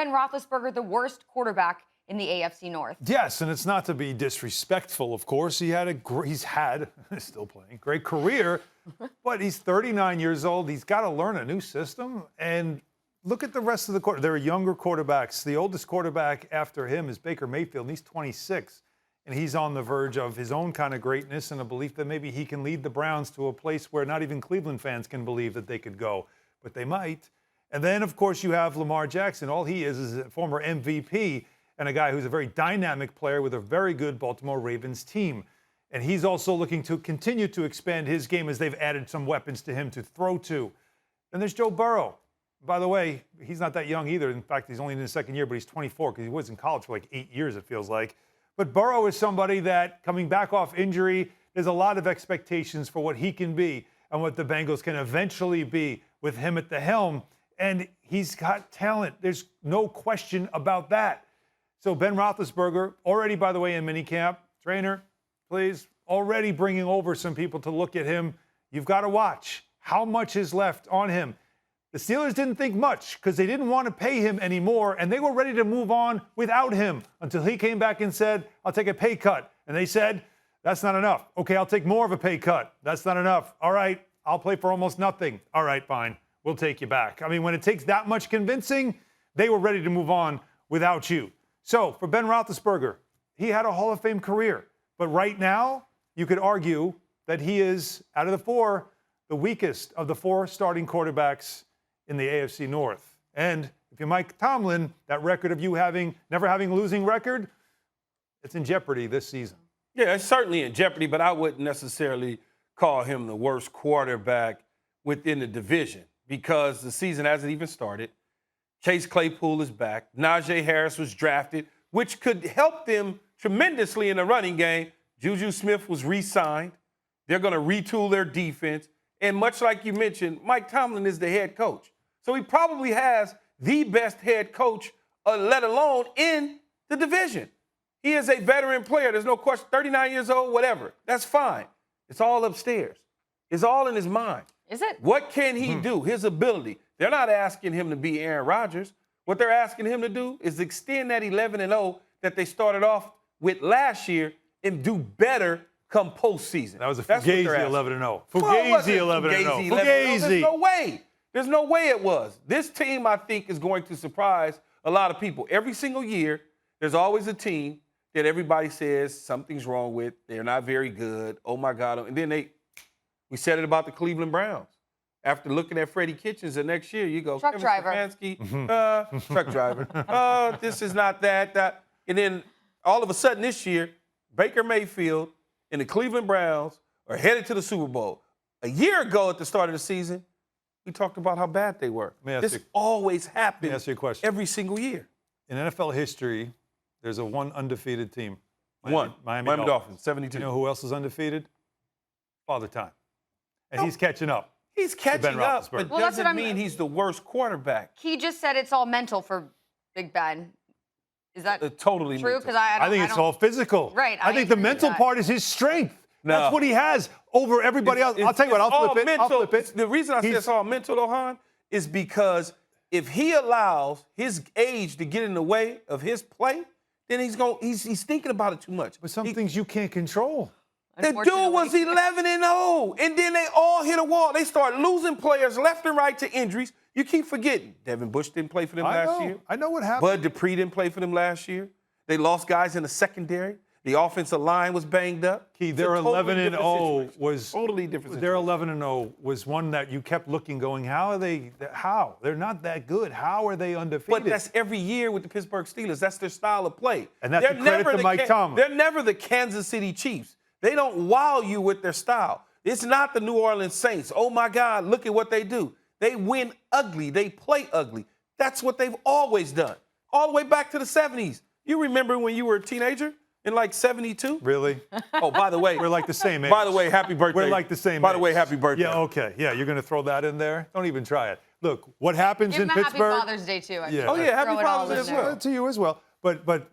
Ben Roethlisberger the worst quarterback in the AFC North? Yes, and it's not to be disrespectful, of course. He's still playing, great career, but he's 39 years old. He's got to learn a new system. And look at the rest of the quarter. There are younger quarterbacks. The oldest quarterback after him is Baker Mayfield, and he's 26. And he's on the verge of his own kind of greatness and a belief that maybe he can lead the Browns to a place where not even Cleveland fans can believe that they could go, but they might. And then, of course, you have Lamar Jackson. All he is a former MVP and a guy who's a very dynamic player with a very good Baltimore Ravens team. And he's also looking to continue to expand his game as they've added some weapons to him to throw to. And there's Joe Burrow. By the way, he's not that young either. In fact, he's only in his second year, but he's 24 because he was in college for like 8 years, it feels like. But Burrow is somebody that, coming back off injury, there's a lot of expectations for what he can be and what the Bengals can eventually be with him at the helm. And he's got talent. There's no question about that. So Ben Roethlisberger, already, by the way, in minicamp, trainer, please, already bringing over some people to look at him. You've got to watch how much is left on him. The Steelers didn't think much because they didn't want to pay him anymore, and they were ready to move on without him until he came back and said, I'll take a pay cut. And they said, that's not enough. Okay, I'll take more of a pay cut. That's not enough. All right, I'll play for almost nothing. All right, fine. We'll take you back. I mean, when it takes that much convincing, they were ready to move on without you. So for Ben Roethlisberger, he had a Hall of Fame career. But right now, you could argue that he is, out of the four, the weakest of the four starting quarterbacks in the AFC North. And if you're Mike Tomlin, that record of you never having a losing record, it's in jeopardy this season. Yeah, it's certainly in jeopardy, but I wouldn't necessarily call him the worst quarterback within the division because the season hasn't even started. Chase Claypool is back. Najee Harris was drafted, which could help them tremendously in the running game. Juju Smith was re-signed. They're going to retool their defense. And much like you mentioned, Mike Tomlin is the head coach. So he probably has the best head coach, let alone in the division. He is a veteran player. There's no question. 39 years old, whatever. That's fine. It's all upstairs. It's all in his mind. Is it? What can he do? His ability. They're not asking him to be Aaron Rodgers. What they're asking him to do is extend that 11-0 that they started off with last year and do better come postseason. That was a Fugazi 11-0. Fugazi 11-0. Fugazi. There's no way. There's no way it was. This team, I think, is going to surprise a lot of people. Every single year, there's always a team that everybody says something's wrong with. They're not very good. Oh, my God. And then we said it about the Cleveland Browns. After looking at Freddie Kitchens the next year, you go, truck driver. Truck driver. This is not that. And then all of a sudden this year, Baker Mayfield and the Cleveland Browns are headed to the Super Bowl. A year ago at the start of the season, we talked about how bad they were. This always happens. Let me ask you a question. Every single year. In NFL history, there's a one undefeated team. Miami Dolphins, 72. You know who else is undefeated? Father Time. And he's catching up. He's catching up, but doesn't mean he's the worst quarterback. He just said it's all mental for Big Ben. Is that totally true? Because I think it's all physical. Right. I think the mental part is his strength. No. That's what he has over everybody else. I'll tell you what, I'll flip it. The reason I say it's all mental, though, Hahn, is because if he allows his age to get in the way of his play, then he's thinking about it too much. But some things you can't control. The dude was 11-0, and then they all hit a wall. They start losing players left and right to injuries. You keep forgetting. Devin Bush didn't play for them last year. I know what happened. Bud Dupree didn't play for them last year. They lost guys in the secondary. The offensive line was banged up. Their 11-0 was totally different. Their 11-0 was one that you kept looking, going, how are they? How? They're not that good. How are they undefeated? But that's every year with the Pittsburgh Steelers. That's their style of play. And that's the credit to Mike Tomlin. They're never the Kansas City Chiefs. They don't wow you with their style. It's not the New Orleans Saints. Oh, my God, look at what they do. They win ugly. They play ugly. That's what they've always done, all the way back to the 70s. You remember when you were a teenager in like 72? Really? Oh, by the way. We're like the same age. By the way, happy birthday. We're like the same age. By the way, happy birthday. Yeah, okay. Yeah, you're going to throw that in there? Don't even try it. Look, what happens Give in him Pittsburgh. Happy Father's Day, too. Yeah. Oh, yeah, happy Father's Day as well. To you as well. But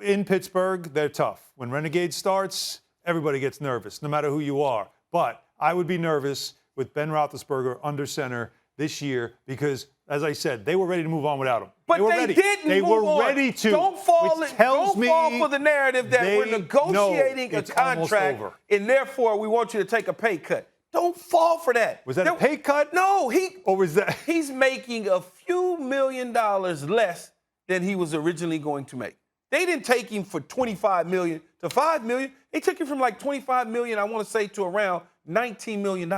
in Pittsburgh, they're tough. When Renegade starts, everybody gets nervous, no matter who you are. But I would be nervous with Ben Roethlisberger under center this year because as I said, they were ready to move on without him. But were they ready. didn't They move were on. ready to. Don't fall for the narrative that we're negotiating a it's almost contract over. and therefore we want you to take a pay cut. Don't fall for that. Was that a pay cut? No, Or was that? he's making a few $1 million less than he was originally going to make. They didn't take him for $25 million to $5 million. They took him from like $25 million, I want to say, to around $19 million.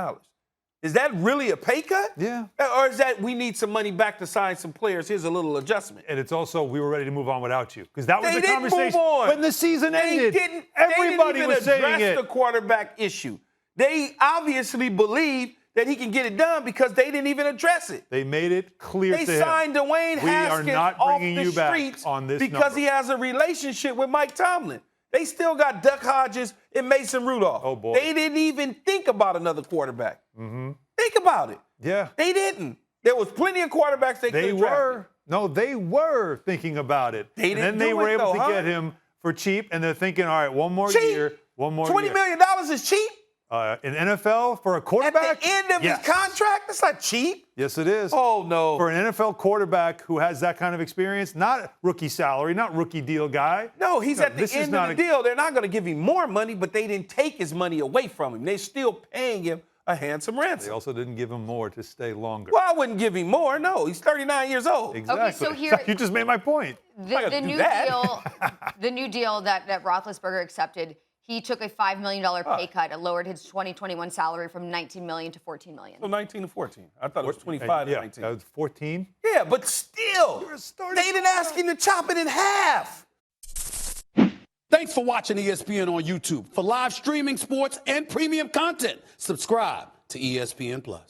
Is that really a pay cut? Yeah. Or is that we need some money back to sign some players? Here's a little adjustment. And it's also we were ready to move on without you because that was They the didn't conversation move on. when the season ended. they Everybody didn't was even saying address it. the quarterback issue. They obviously believe that he can get it done because they didn't even address it. They made it clear They to him. signed Dwayne We are Haskins not off bringing the you back streets on this because number. he has a relationship with Mike Tomlin. They still got Duck Hodges and Mason Rudolph. Oh, boy. They didn't even think about another quarterback. Mm-hmm. Think about it. Yeah. They didn't. There was plenty of quarterbacks they could They have drafted. were. No, they were thinking about it. They and didn't then they do were it, able though, to get him for cheap, and they're thinking, all right, one more Cheap? year, one more $20 year. million is cheap? In NFL for a At quarterback? the end of Yes. his contract? That's not cheap. Yes, it is. Oh, no. For an NFL quarterback who has that kind of experience, not rookie salary, not rookie deal guy. No, he's at the this is end not of the deal. They're not going to give him more money, but they didn't take his money away from him. They're still paying him a handsome They ransom. also didn't give him more to stay longer. Well, I wouldn't give him more. No, he's 39 years old. Exactly. so here- You just made my point. The do new that. deal, the new deal that Roethlisberger accepted, he took a $5 million pay cut. It lowered his 2021 salary from $19 million to $14 million. So 19 to 14. I thought it was 25 to yeah, 19. that was 14. Yeah, but still, You're a starting they didn't ask him to chop it in half. Thanks for watching ESPN on YouTube. For live streaming sports and premium content, subscribe to ESPN Plus.